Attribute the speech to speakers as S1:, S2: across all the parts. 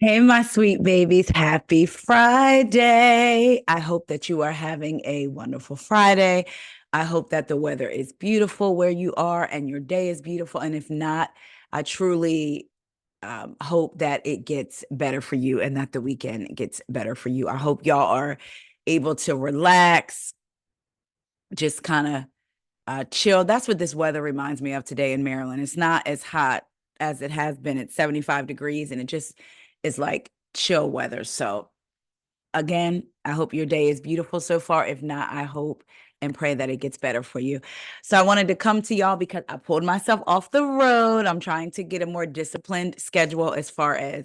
S1: Hey, my sweet babies. Happy Friday. I hope that you are having a wonderful Friday. I hope that the weather is beautiful where you are and your day is beautiful. And if not, I truly hope that it gets better for you and that the weekend gets better for you. I hope y'all are able to relax, just kind of chill. That's what this weather reminds me of today in Maryland. It's not as hot as it has been. It's 75 degrees and it just is like chill weather. So, again, I hope your day is beautiful so far. If not, I hope and pray that it gets better for you. So, I wanted to come to y'all because I pulled myself off the road. I'm trying to get a more disciplined schedule as far as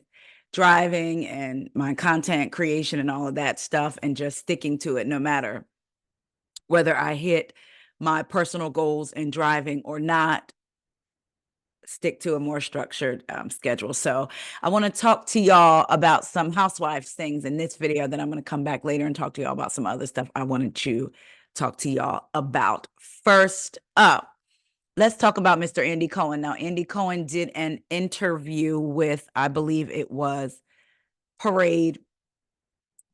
S1: driving and my content creation and all of that stuff, and just sticking to it no matter whether I hit my personal goals in driving or not. Stick to a more structured schedule. So I want to talk to y'all about some housewives things in this video. Then I'm going to come back later and talk to y'all about some other stuff I wanted to talk to y'all about. First up, let's talk about Mr. Andy Cohen. Now, Andy Cohen did an interview with, I believe it was Parade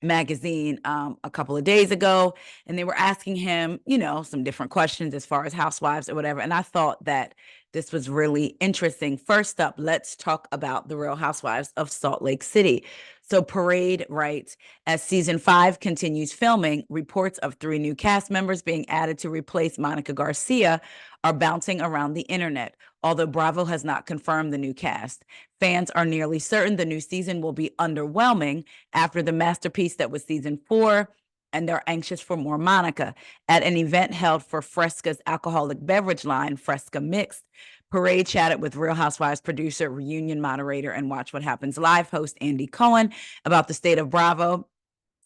S1: magazine a couple of days ago, and they were asking him, some different questions as far as housewives or whatever. And I thought that this was really interesting. First up, let's talk about the Real Housewives of Salt Lake City. So Parade writes, as season 5 continues filming, reports of 3 new cast members being added to replace Monica Garcia are bouncing around the internet. Although Bravo has not confirmed the new cast, fans are nearly certain the new season will be underwhelming after the masterpiece that was season 4, and they're anxious for more Monica. At an event held for Fresca's alcoholic beverage line, Fresca Mixed, Parade chatted with Real Housewives producer, reunion moderator, and Watch What Happens Live host Andy Cohen about the state of Bravo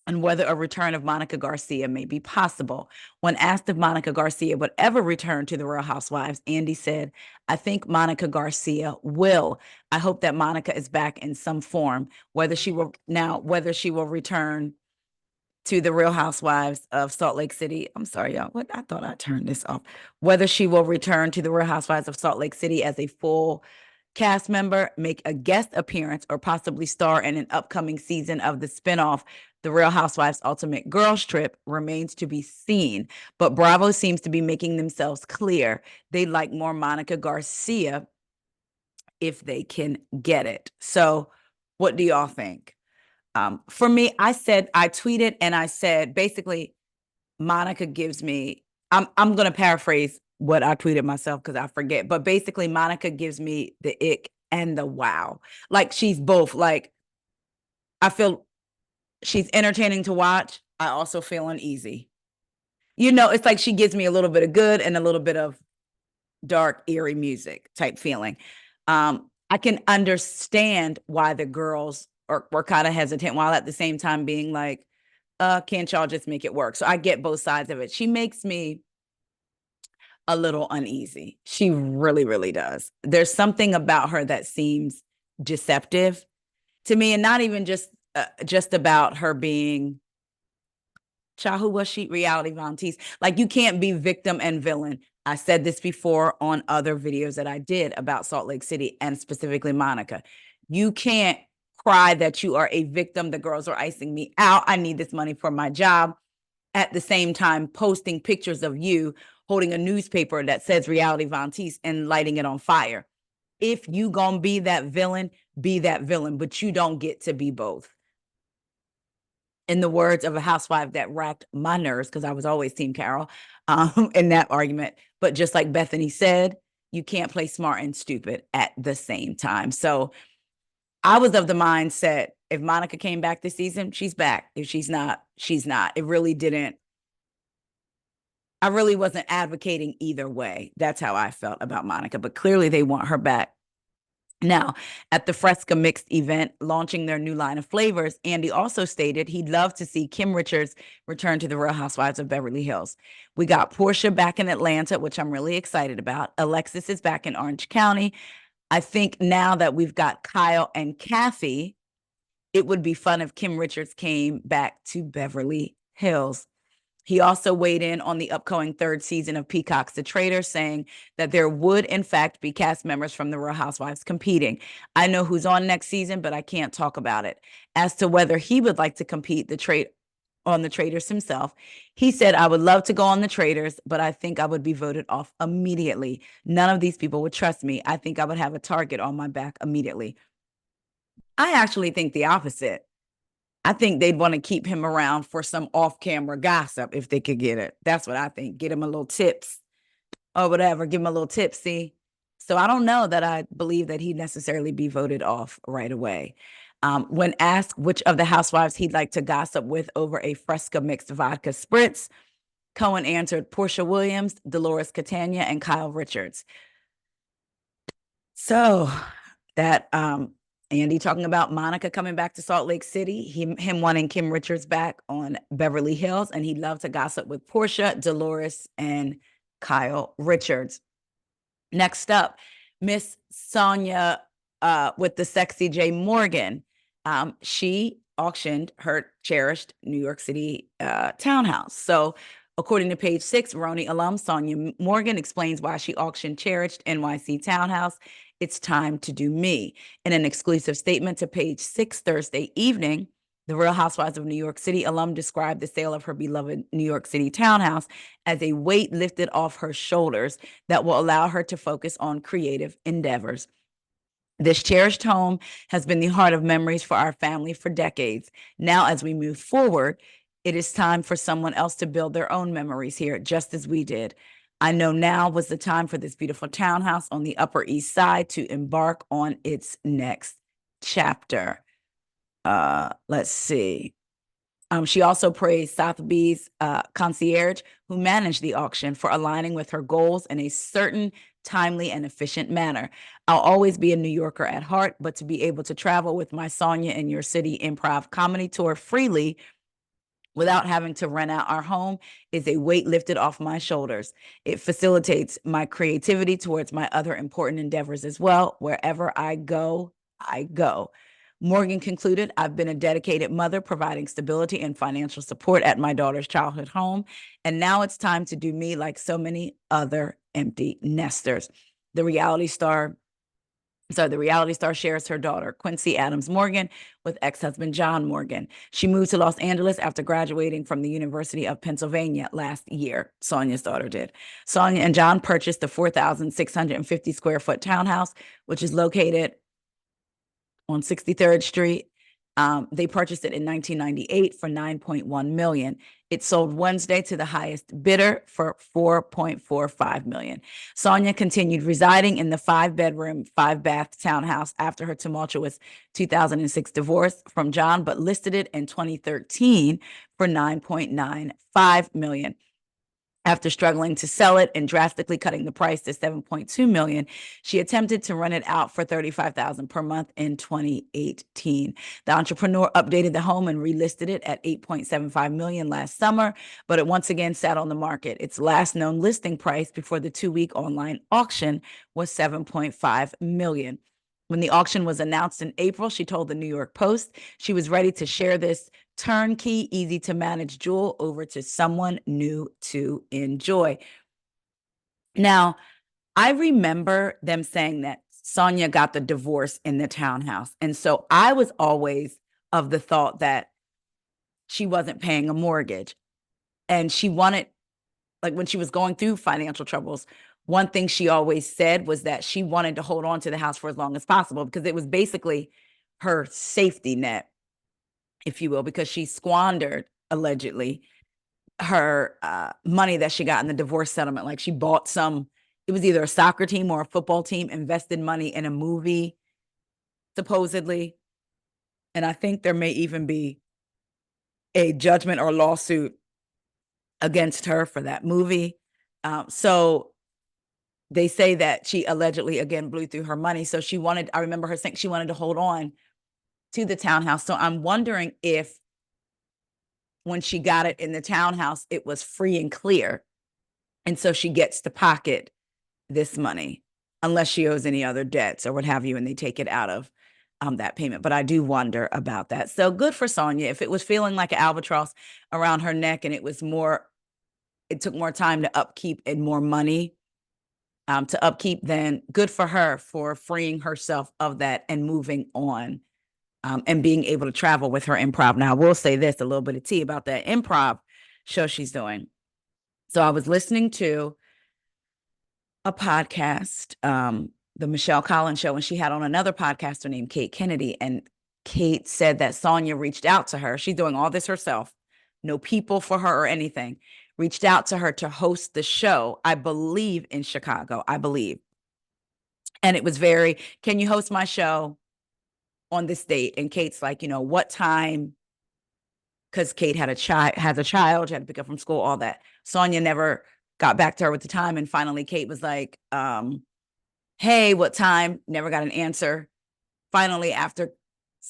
S1: and whether a return of Monica Garcia may be possible. When asked if Monica Garcia would ever return to the Real Housewives, Andy said, I think Monica Garcia will. I hope that Monica is back in some form. Whether she will return to the Real Housewives of Salt Lake City. I'm sorry, y'all. What? I thought I turned this off. Whether she will return to the Real Housewives of Salt Lake City as a full cast member, make a guest appearance, or possibly star in an upcoming season of the spinoff, The Real Housewives Ultimate Girls Trip, remains to be seen. But Bravo seems to be making themselves clear. They'd like more Monica Garcia if they can get it. So, what do y'all think? For me, I tweeted and I said, basically, Monica gives me, I'm going to paraphrase what I tweeted myself because I forget, but basically, Monica gives me the ick and the wow. Like, she's both. Like, I feel she's entertaining to watch. I also feel uneasy. It's like she gives me a little bit of good and a little bit of dark, eerie music type feeling. I can understand why the girls were kind of hesitant, while at the same time being like, can't y'all just make it work? So I get both sides of it. She makes me a little uneasy. She really, really does. There's something about her that seems deceptive to me, and not even just about her being, child, who was she? Reality Von Teese. Like, you can't be victim and villain. I said this before on other videos that I did about Salt Lake City and specifically Monica. You can't cry that you are a victim. The girls are icing me out. I need this money for my job. At the same time, posting pictures of you holding a newspaper that says Reality Von Teese and lighting it on fire. If you gonna be that villain, be that villain, but you don't get to be both. In the words of a housewife that racked my nerves, because I was always Team Carol in that argument. But just like Bethany said, you can't play smart and stupid at the same time. So I was of the mindset, if Monica came back this season, she's back. If she's not, she's not. It really didn't. I really wasn't advocating either way. That's how I felt about Monica. But clearly they want her back. Now, at the Fresca Mixed event launching their new line of flavors, Andy also stated he'd love to see Kim Richards return to the Real Housewives of Beverly Hills. We got Portia back in Atlanta, which I'm really excited about. Alexis is back in Orange County. I think now that we've got Kyle and Kathy, it would be fun if Kim Richards came back to Beverly Hills. He also weighed in on the upcoming third season of Peacock's The Traitor, saying that there would, in fact, be cast members from The Real Housewives competing. I know who's on next season, but I can't talk about it. As to whether he would like to compete on The Traitors himself, he said, I would love to go on The Traitors, but I think I would be voted off immediately. None of these people would trust me. I think I would have a target on my back immediately. I actually think the opposite. I think they'd want to keep him around for some off-camera gossip if they could get it. That's what I think. Get him a little tips or whatever. Give him a little tipsy. So I don't know that I believe that he'd necessarily be voted off right away. When asked which of the housewives he'd like to gossip with over a Fresca mixed vodka spritz, Cohen answered Portia Williams, Dolores Catania, and Kyle Richards. So that Andy talking about Monica coming back to Salt Lake City, him wanting Kim Richards back on Beverly Hills, and he'd love to gossip with Portia, Dolores, and Kyle Richards. Next up, Miss Sonja with the Sexy J Morgan. She auctioned her cherished New York City townhouse. So according to page 6, Roni alum Sonja Morgan explains why she auctioned cherished NYC townhouse. It's time to do me. In an exclusive statement to page 6 Thursday evening, the Real Housewives of New York City alum described the sale of her beloved New York City townhouse as a weight lifted off her shoulders that will allow her to focus on creative endeavors. This cherished home has been the heart of memories for our family for decades. Now, as we move forward, it is time for someone else to build their own memories here, just as we did. I know now was the time for this beautiful townhouse on the Upper East Side to embark on its next chapter. Let's see. She also praised Sotheby's concierge, who managed the auction, for aligning with her goals in a certain timely and efficient manner. I'll always be a New Yorker at heart, but to be able to travel with my Sonja in Your City improv comedy tour freely without having to rent out our home is a weight lifted off my shoulders. It facilitates my creativity towards my other important endeavors as well. Wherever I go, I go. Morgan concluded, I've been a dedicated mother, providing stability and financial support at my daughter's childhood home. And now it's time to do me like so many other empty nesters. The reality star shares her daughter, Quincy Adams Morgan, with ex-husband John Morgan. She moved to Los Angeles after graduating from the University of Pennsylvania last year. Sonja's daughter did. Sonja and John purchased the 4,650 square foot townhouse, which is located on 63rd Street. They purchased it in 1998 for $9.1 million. It sold Wednesday to the highest bidder for $4.45 million. Sonja continued residing in the 5-bedroom, 5-bath townhouse after her tumultuous 2006 divorce from John, but listed it in 2013 for $9.95 million. After struggling to sell it and drastically cutting the price to $7.2 million, she attempted to rent it out for $35,000 per month in 2018. The entrepreneur updated the home and relisted it at $8.75 million last summer, but it once again sat on the market. Its last known listing price before the 2-week online auction was $7.5 million. When the auction was announced in April, she told the New York Post she was ready to share this turnkey, easy to manage jewel over to someone new to enjoy. Now, I remember them saying that Sonja got the divorce in the townhouse. And so I was always of the thought that she wasn't paying a mortgage. And she wanted, like when she was going through financial troubles, one thing she always said was that she wanted to hold on to the house for as long as possible because it was basically her safety net, if you will, because she squandered, allegedly, her money that she got in the divorce settlement. Like she bought it was either a soccer team or a football team, invested money in a movie, supposedly. And I think there may even be a judgment or lawsuit against her for that movie. So they say that she allegedly, again, blew through her money. So I remember her saying she wanted to hold on to the townhouse. So I'm wondering if when she got it in the townhouse, it was free and clear. And so she gets to pocket this money, unless she owes any other debts or what have you, and they take it out of that payment. But I do wonder about that. So good for Sonja. If it was feeling like an albatross around her neck and it was more it took more time to upkeep and more money to upkeep, then good for her for freeing herself of that and moving on and being able to travel with her improv. Now, I will say this, a little bit of tea about that improv show she's doing. So I was listening to a podcast, the Michelle Collins show, and she had on another podcaster named Kate Kennedy. And Kate said that Sonja reached out to her. She's doing all this herself, no people for her or anything. Reached out to her to host the show, I believe in Chicago, I believe. And it was very, can you host my show on this date? And Kate's like, what time? Because Kate has a child, she had to pick up from school, all that. Sonja never got back to her with the time. And finally, Kate was like, hey, what time? Never got an answer. Finally, after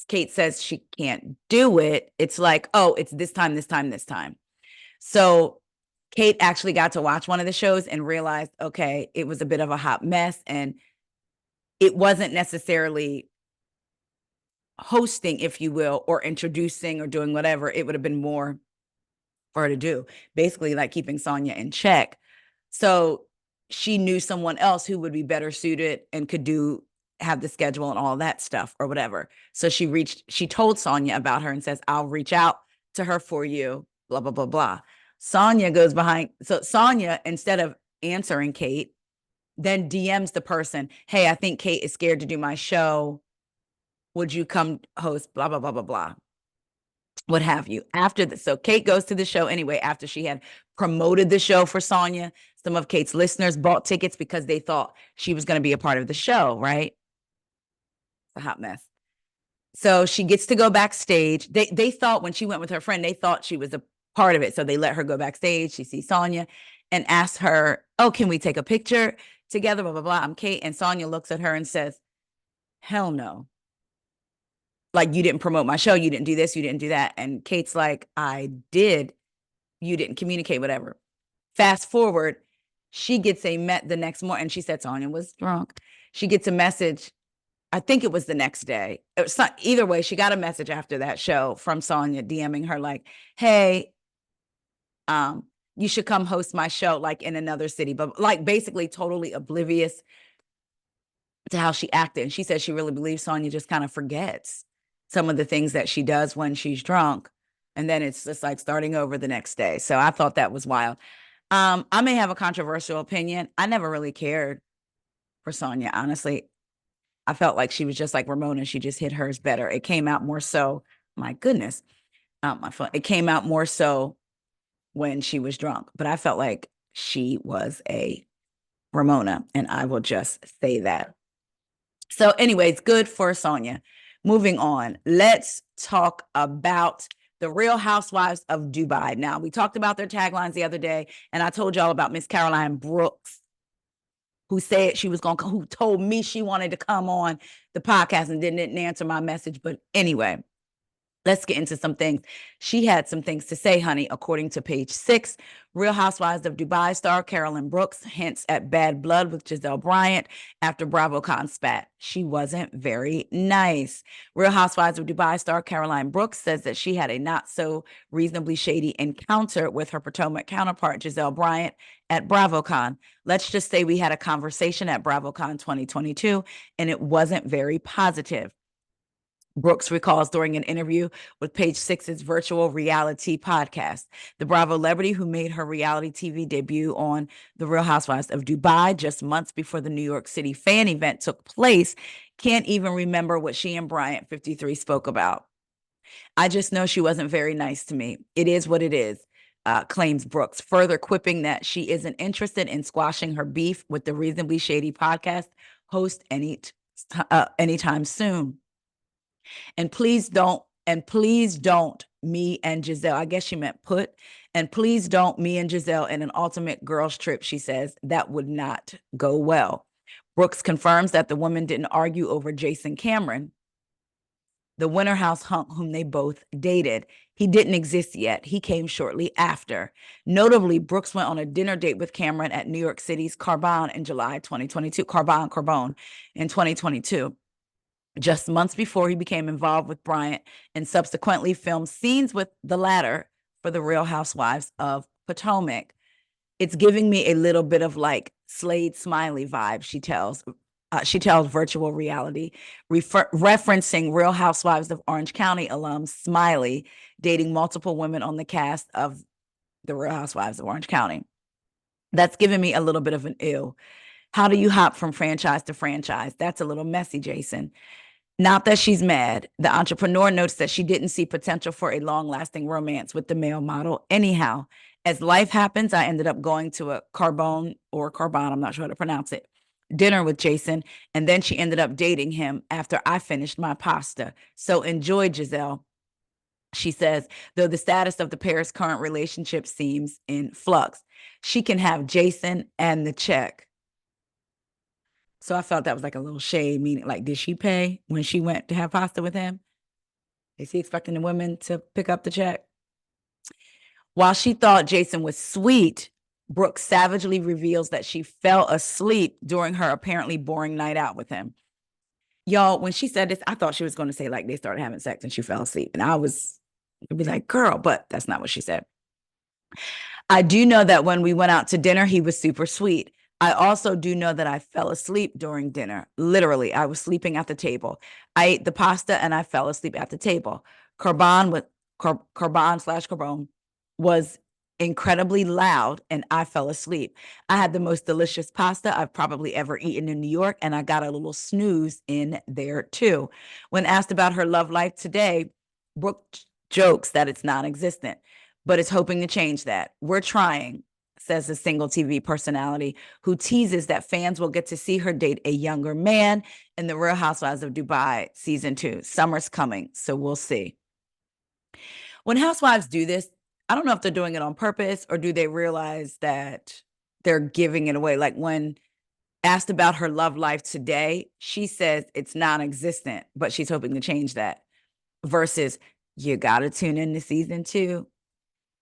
S1: Kate says she can't do it, it's like, oh, it's this time, this time, this time. So Kate actually got to watch one of the shows and realized, okay, it was a bit of a hot mess. And it wasn't necessarily hosting, if you will, or introducing or doing whatever. It would have been more for her to do, basically like keeping Sonja in check. So she knew someone else who would be better suited and could have the schedule and all that stuff or whatever. So she told Sonja about her and says, I'll reach out to her for you, blah, blah, blah, blah. Sonja goes behind. So Sonja, instead of answering Kate, then DMs the person, hey, I think Kate is scared to do my show. Would you come host, blah, blah, blah, blah, blah, what have you. So Kate goes to the show anyway, after she had promoted the show for Sonja. Some of Kate's listeners bought tickets because they thought she was going to be a part of the show, right? It's a hot mess. So she gets to go backstage. They thought when she went with her friend, they thought she was a part of it. So they let her go backstage. She sees Sonja and asks her, oh, can we take a picture together? Blah, blah, blah. I'm Kate. And Sonja looks at her and says, hell no. Like, you didn't promote my show. You didn't do this. You didn't do that. And Kate's like, I did. You didn't communicate, whatever. Fast forward, she gets the next morning. And she said Sonja was drunk. She gets a message. I think it was the next day. It was not, either way, she got a message after that show from Sonja DMing her like, hey, you should come host my show like in another city, but like basically totally oblivious to how she acted. And she said she really believes Sonja just kind of forgets some of the things that she does when she's drunk. And then it's just like starting over the next day. So I thought that was wild. I may have a controversial opinion. I never really cared for Sonja, honestly. I felt like she was just like Ramona. She just hit hers better. It came out more so, my goodness, my phone. It came out more so when she was drunk, but I felt like she was a Ramona, and I will just say that. So anyways, good for Sonja. Moving on, let's talk about the Real Housewives of Dubai. Now, we talked about their taglines the other day, and I told y'all about Miss Caroline Brooks, who said she was who told me she wanted to come on the podcast and didn't answer my message. But anyway, let's get into some things. She had some things to say, honey. According to page 6, Real Housewives of Dubai star Carolyn Brooks hints at bad blood with Gizelle Bryant after BravoCon spat. She wasn't very nice. Real Housewives of Dubai star Caroline Brooks says that she had a not so reasonably shady encounter with her Potomac counterpart Gizelle Bryant at BravoCon. Let's just say we had a conversation at BravoCon 2022 and it wasn't very positive. Brooks recalls during an interview with Page 6's virtual reality podcast. The Bravo celebrity, who made her reality TV debut on The Real Housewives of Dubai just months before the New York City fan event took place, can't even remember what she and Bryant, 53, spoke about. I just know she wasn't very nice to me. It is what it is, claims Brooks, further quipping that she isn't interested in squashing her beef with the Reasonably Shady podcast host anytime soon. And please don't, me and Gizelle, I guess she meant and please don't me and Gizelle in an ultimate girls trip, she says. That would not go well. Brooks confirms that the woman didn't argue over Jason Cameron, the Winter House hunk whom they both dated. He didn't exist yet. He came shortly after. Notably, Brooks went on a dinner date with Cameron at New York City's Carbone in July 2022, Carbone in 2022. Just months before he became involved with Bryant and subsequently filmed scenes with the latter for The Real Housewives of Potomac. It's giving me a little bit of like Slade Smiley vibe. She tells virtual reality, referencing Real Housewives of Orange County alum Smiley dating multiple women on the cast of the Real Housewives of Orange County. That's giving me a little bit of an ew. How do you hop from franchise to franchise? That's a little messy, Jason. Not that she's mad. The entrepreneur notes that she didn't see potential for a long lasting romance with the male model. Anyhow, as life happens, I ended up going to a Carbone, I'm not sure how to pronounce it, dinner with Jason. And then she ended up dating him after I finished my pasta. So enjoy, Gizelle. She says, though the status of the pair's current relationship seems in flux, she can have Jason and the check. So I felt that was like a little shade, meaning like, did she pay when she went to have pasta with him? Is he expecting the women to pick up the check? While she thought Jason was sweet, Brooke savagely reveals that she fell asleep during her apparently boring night out with him. Y'all, when she said this, I thought she was going to say like they started having sex and she fell asleep. And I was be like, girl, but that's not what she said. I do know that when we went out to dinner, he was super sweet. I also do know that I fell asleep during dinner. Literally, I was sleeping at the table. I ate the pasta and I fell asleep at the table. Carbon/Carbone was incredibly loud and I fell asleep. I had the most delicious pasta I've probably ever eaten in New York, and I got a little snooze in there too. When asked about her love life today, Brooke jokes that it's non-existent, but is hoping to change that. We're trying, says a single TV personality who teases that fans will get to see her date a younger man in The Real Housewives of Dubai season 2. Summer's coming, so we'll see. When housewives do this, I don't know if they're doing it on purpose or do they realize that they're giving it away. Like when asked about her love life today, she says it's non-existent, but she's hoping to change that. Versus, you got to tune in to season 2.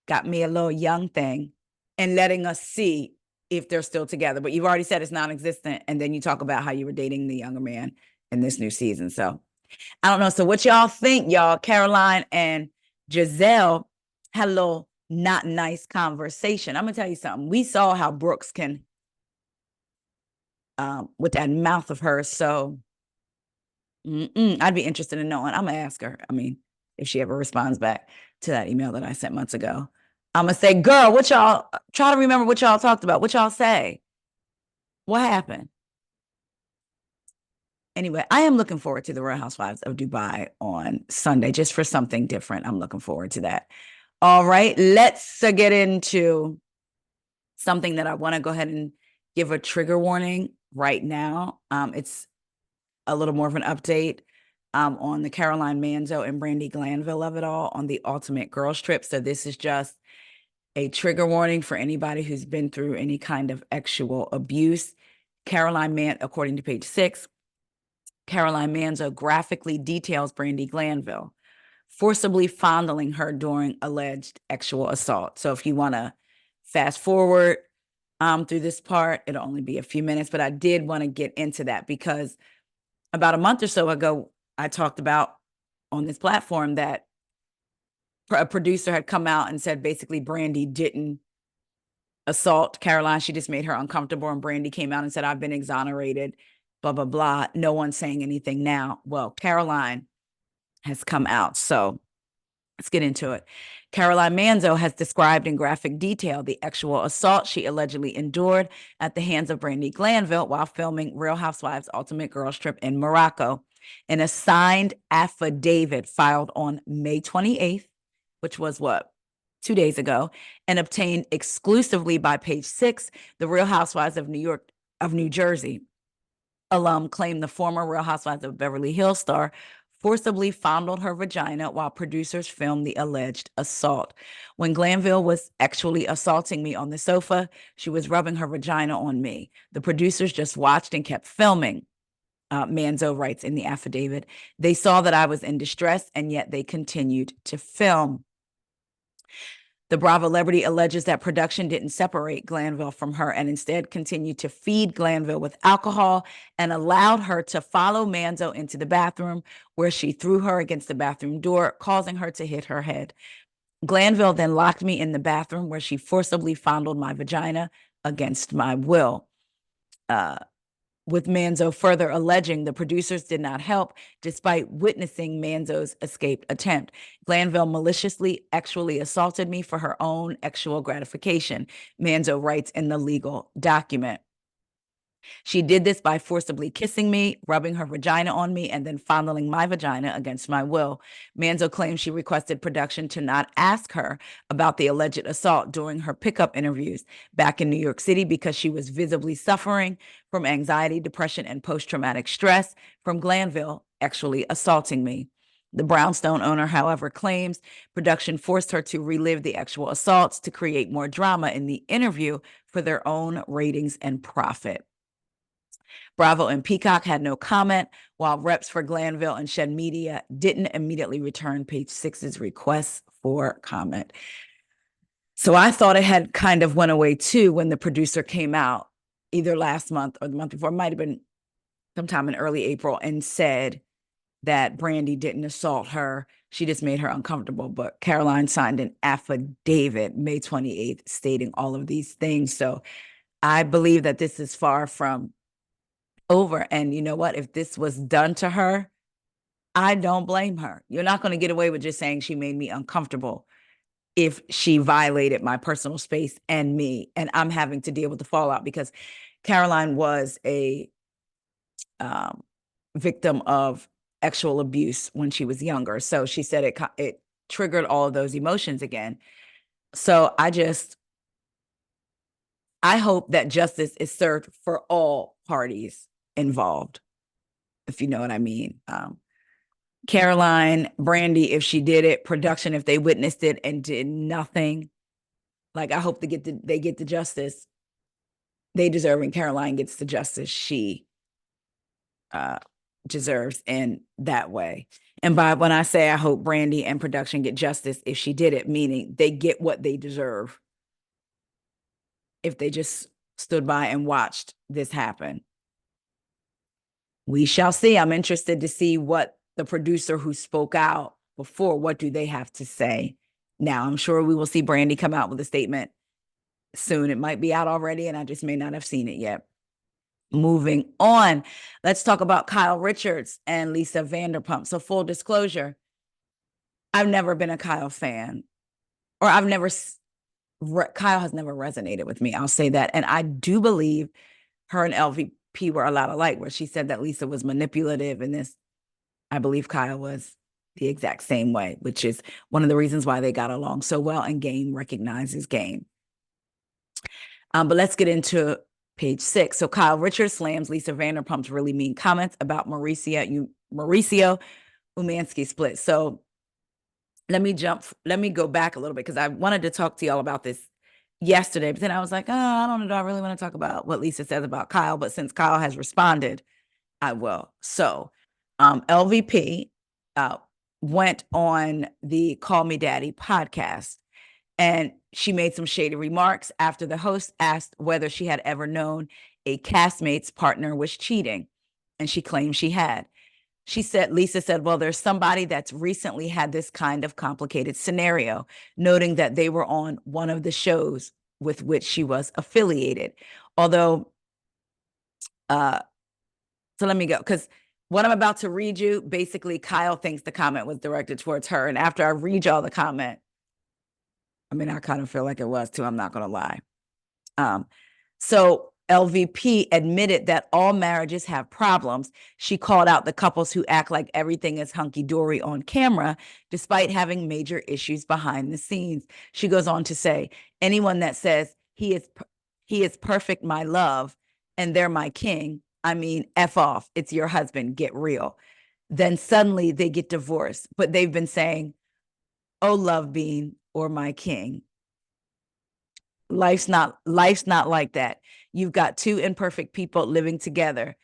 S1: Got me a little young thing and letting us see if they're still together. But you've already said it's non-existent. And then you talk about how you were dating the younger man in this new season. So I don't know. So what y'all think, y'all? Caroline and Gizelle had a little not nice conversation. I'm going to tell you something. We saw how Brooks can, with that mouth of hers. So I'd be interested in knowing. I'm going to ask her. I mean, if she ever responds back to that email that I sent months ago. I'm going to say, girl, what y'all, try to remember what y'all talked about. What y'all say? What happened? Anyway, I am looking forward to the Real Housewives of Dubai on Sunday, just for something different. I'm looking forward to that. All right, let's get into something that I want to go ahead and give a trigger warning right now. It's a little more of an update on the Caroline Manzo and Brandi Glanville of it all on the Ultimate Girls Trip. So this is just a trigger warning for anybody who's been through any kind of sexual abuse. According to page 6, Caroline Manzo graphically details Brandi Glanville forcibly fondling her during alleged sexual assault. So if you want to fast forward through this part, it'll only be a few minutes, but I did want to get into that because about a month or so ago, I talked about on this platform that a producer had come out and said basically Brandi didn't assault Caroline. She just made her uncomfortable, and Brandi came out and said, I've been exonerated, blah, blah, blah. No one's saying anything now. Well, Caroline has come out. So let's get into it. Caroline Manzo has described in graphic detail the sexual assault she allegedly endured at the hands of Brandi Glanville while filming Real Housewives Ultimate Girls Trip in Morocco. In a signed affidavit filed on May 28th, which was what? 2 days ago, and obtained exclusively by page 6, the Real Housewives of New Jersey alum claimed the former Real Housewives of Beverly Hills star forcibly fondled her vagina while producers filmed the alleged assault. When Glanville was actually assaulting me on the sofa, she was rubbing her vagina on me. The producers just watched and kept filming. Manzo writes in the affidavit. They saw that I was in distress, and yet they continued to film. The Bravo celebrity alleges that production didn't separate Glanville from her and instead continued to feed Glanville with alcohol and allowed her to follow Manzo into the bathroom, where she threw her against the bathroom door, causing her to hit her head. Glanville then locked me in the bathroom where she forcibly fondled my vagina against my will. With Manzo further alleging the producers did not help despite witnessing Manzo's escaped attempt. Glanville maliciously sexually assaulted me for her own sexual gratification, Manzo writes in the legal document. She did this by forcibly kissing me, rubbing her vagina on me, and then fondling my vagina against my will. Manzo claims she requested production to not ask her about the alleged assault during her pickup interviews back in New York City because she was visibly suffering from anxiety, depression, and post-traumatic stress from Glanville actually assaulting me. The brownstone owner, however, claims production forced her to relive the actual assaults to create more drama in the interview for their own ratings and profit. Bravo and Peacock had no comment, while reps for Glanville and Shed Media didn't immediately return Page Six's request for comment. So I thought it had kind of went away too when the producer came out either last month or the month before, it might have been sometime in early April, and said that Brandy didn't assault her. She just made her uncomfortable. But Caroline signed an affidavit May 28th stating all of these things. So I believe that this is far from over. And you know what? If this was done to her, I don't blame her. You're not going to get away with just saying she made me uncomfortable if she violated my personal space and me, and I'm having to deal with the fallout, because Caroline was a victim of sexual abuse when she was younger. So she said it triggered all of those emotions again. So I hope that justice is served for all parties involved, if you know what I mean. Caroline, Brandy, if she did it, production, if they witnessed it and did nothing, like I hope they get the justice they deserve, and Caroline gets the justice she deserves in that way. And by when I say I hope Brandy and production get justice if she did it, meaning they get what they deserve if they just stood by and watched this happen. We shall see. I'm interested to see what the producer who spoke out before, what do they have to say now? I'm sure we will see Brandy come out with a statement soon. It might be out already, and I just may not have seen it yet. Moving on, let's talk about Kyle Richards and Lisa Vanderpump. So full disclosure, I've never been a Kyle fan, or Kyle has never resonated with me. I'll say that. And I do believe her and LVP were a lot alike, where she said that Lisa was manipulative, and this, I believe Kyle was the exact same way, which is one of the reasons why they got along so well, and game recognizes game. But let's get into Page 6. So Kyle Richards slams Lisa Vanderpump's really mean comments about Mauricio Umansky split. So let me go back a little bit, because I wanted to talk to y'all about this yesterday, but then I was like, I don't know, do I really want to talk about what Lisa says about Kyle? But since Kyle has responded, I will. So LVP went on the Call Me Daddy podcast, and she made some shady remarks after the host asked whether she had ever known a castmate's partner was cheating, and she claimed she had. Lisa said, well, there's somebody that's recently had this kind of complicated scenario, noting that they were on one of the shows with which she was affiliated. Although, so let me go, because what I'm about to read you, basically Kyle thinks the comment was directed towards her. And after I read y'all the comment, I mean, I kind of feel like it was too, I'm not going to lie. So LVP admitted that all marriages have problems. She called out the couples who act like everything is hunky-dory on camera, despite having major issues behind the scenes. She goes on to say, anyone that says he is perfect, my love, and they're my king, I mean, F off, it's your husband, get real. Then suddenly they get divorced, but they've been saying, oh, love bean, or my king. Life's not like that. You've got two imperfect people living together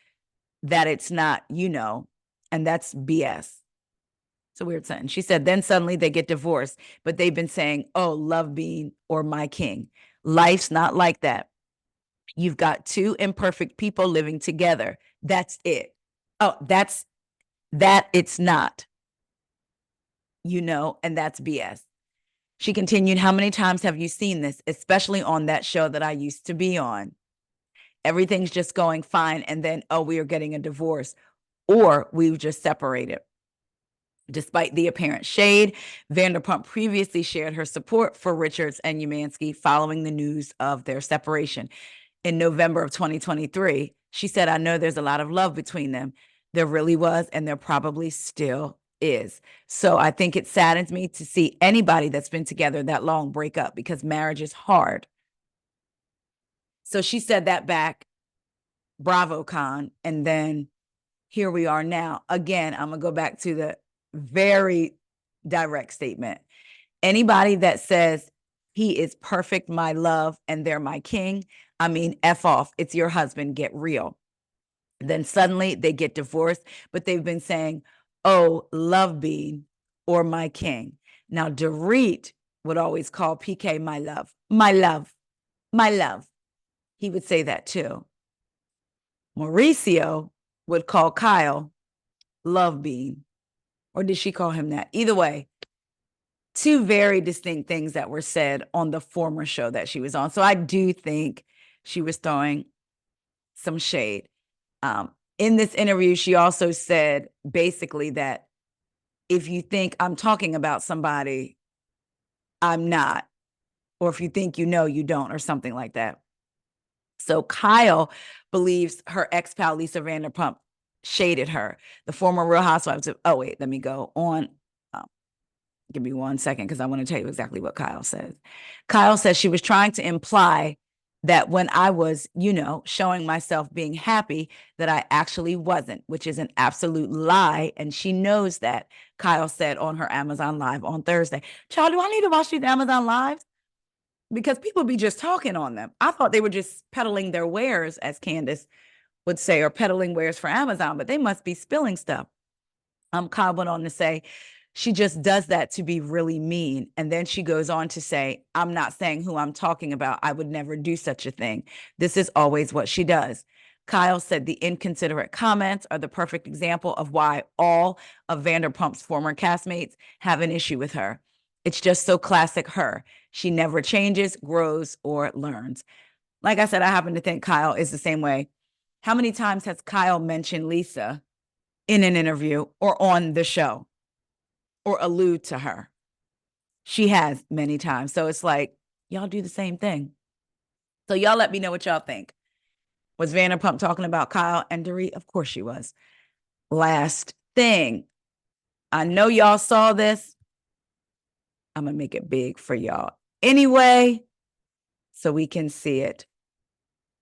S1: that it's not, and that's BS. It's a weird sentence. She said, then suddenly they get divorced, but they've been saying, oh, love bean or my king. Life's not like that. You've got two imperfect people living together. That's it. Oh, that it's not, and that's BS. She continued, how many times have you seen this, especially on that show that I used to be on? Everything's just going fine. And then, oh, we are getting a divorce, or we've just separated. Despite the apparent shade, Vanderpump previously shared her support for Richards and Umansky following the news of their separation. In November of 2023, she said, I know there's a lot of love between them. There really was, and there probably still is. So I think it saddens me to see anybody that's been together that long break up, because marriage is hard. So she said that back, bravo, Con. And then here we are now. Again, I'm going to go back to the very direct statement. Anybody that says he is perfect, my love, and they're my king, I mean, F off. It's your husband. Get real. Then suddenly they get divorced, but they've been saying, oh, love bean or my king. Now, Dorit would always call PK my love, my love, my love. He would say that too. Mauricio would call Kyle love bean. Or did she call him that? Either way, two very distinct things that were said on the former show that she was on. So I do think she was throwing some shade. In this interview, she also said basically that if you think I'm talking about somebody, I'm not. Or if you think you know, you don't, or something like that. So Kyle believes her ex-pal, Lisa Vanderpump, shaded her. The former Real Housewives of, oh, wait, let me go on. Give me 1 second, because I want to tell you exactly what Kyle says. Kyle says she was trying to imply that when I was, showing myself being happy, that I actually wasn't, which is an absolute lie. And she knows that, Kyle said on her Amazon Live on Thursday. Child, do I need to watch these Amazon Lives? Because people be just talking on them. I thought they were just peddling their wares, as Candace would say, or peddling wares for Amazon, but they must be spilling stuff. Kyle went on to say, she just does that to be really mean. And then she goes on to say, I'm not saying who I'm talking about. I would never do such a thing. This is always what she does. Kyle said the inconsiderate comments are the perfect example of why all of Vanderpump's former castmates have an issue with her. It's just so classic her. She never changes, grows, or learns. Like I said, I happen to think Kyle is the same way. How many times has Kyle mentioned Lisa in an interview or on the show, or allude to her? She has many times. So it's like, y'all do the same thing. So y'all let me know what y'all think. Was Vanderpump talking about Kyle and Dorit? Of course she was. Last thing. I know y'all saw this. I'm going to make it big for y'all anyway, so we can see it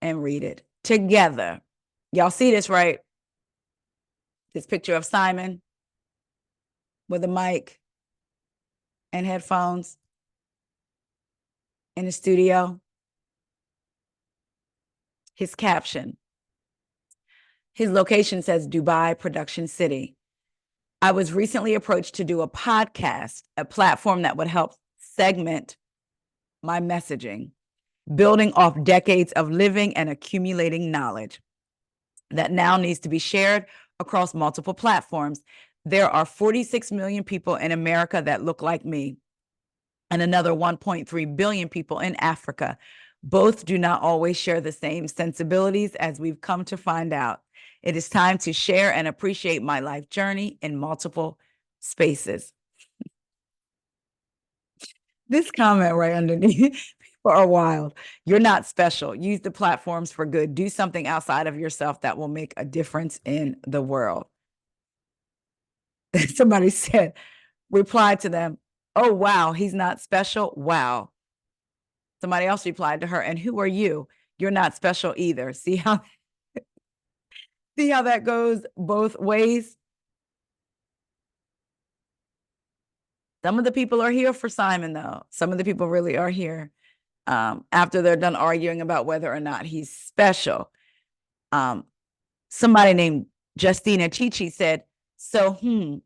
S1: and read it together. Y'all see this, right? This picture of Simon with a mic and headphones in the studio. His caption, his location says Dubai Production City. I was recently approached to do a podcast, a platform that would help segment my messaging, building off decades of living and accumulating knowledge that now needs to be shared across multiple platforms. There are 46 million people in America that look like me, and another 1.3 billion people in Africa. Both do not always share the same sensibilities, as we've come to find out. It is time to share and appreciate my life journey in multiple spaces. This comment right underneath, people are wild. You're not special. Use the platforms for good. Do something outside of yourself that will make a difference in the world. Somebody said, replied to them, oh, wow, he's not special. Wow. Somebody else replied to her, and who are you? You're not special either. See how that goes both ways? Some of the people are here for Simon, though. Some of the people really are here after they're done arguing about whether or not he's special. Somebody named Justina Chichi said, so,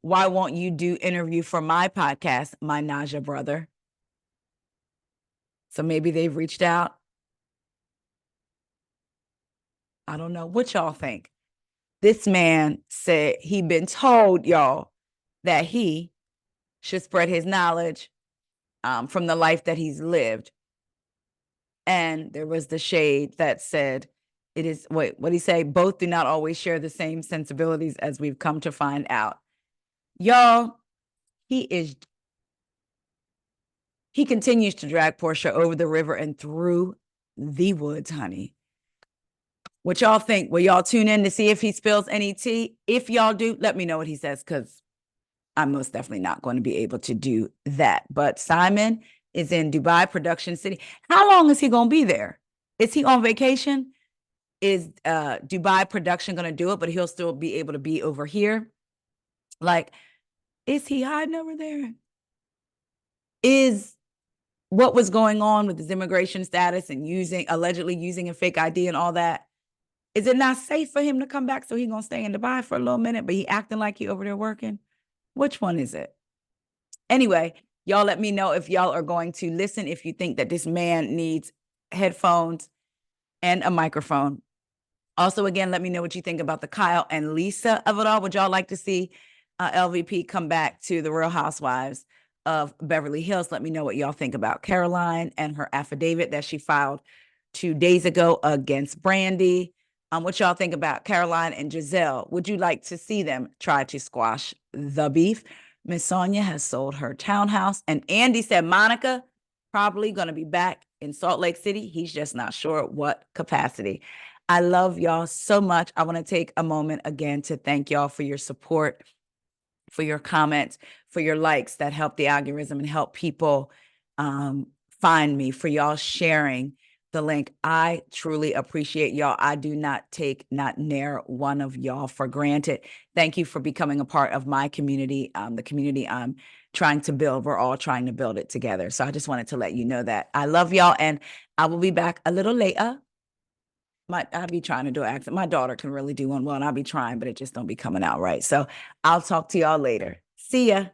S1: why won't you do interview for my podcast, my Naja brother? So maybe they've reached out. I don't know. What y'all think? This man said he'd been told, y'all, that he should spread his knowledge from the life that he's lived. And there was the shade that said, it is, wait, what did he say? Both do not always share the same sensibilities, as we've come to find out. Y'all, he continues to drag Portia over the river and through the woods, honey. What y'all think? Will y'all tune in to see if he spills any tea? If y'all do, let me know what he says, because I'm most definitely not going to be able to do that. But Simon is in Dubai, Production City. How long is he going to be there? Is he on vacation? Is Dubai Production going to do it, but he'll still be able to be over here? Like, is he hiding over there? Is what was going on with his immigration status and allegedly using a fake ID and all that, is it not safe for him to come back? So he's going to stay in Dubai for a little minute, but he acting like he over there working? Which one is it? Anyway, y'all let me know if y'all are going to listen, if you think that this man needs headphones and a microphone. Also, again, let me know what you think about the Kyle and Lisa of it all. Would y'all like to see LVP come back to the Real Housewives of Beverly Hills? Let me know what y'all think about Caroline and her affidavit that she filed 2 days ago against Brandy. What y'all think about Caroline and Gizelle? Would you like to see them try to squash the beef? Miss Sonja has sold her townhouse, and Andy said Monica probably going to be back in Salt Lake City. He's just not sure what capacity. I love y'all so much. I want to take a moment again to thank y'all for your support, for your comments, for your likes that help the algorithm and help people find me, for y'all sharing the link. I truly appreciate y'all. I do not take not near one of y'all for granted. Thank you for becoming a part of my community, the community I'm trying to build. We're all trying to build it together. So I just wanted to let you know that I love y'all, and I will be back a little later. I'll be trying to do an accent. My daughter can really do one well, and I'll be trying, but it just don't be coming out right. So I'll talk to y'all later. See ya.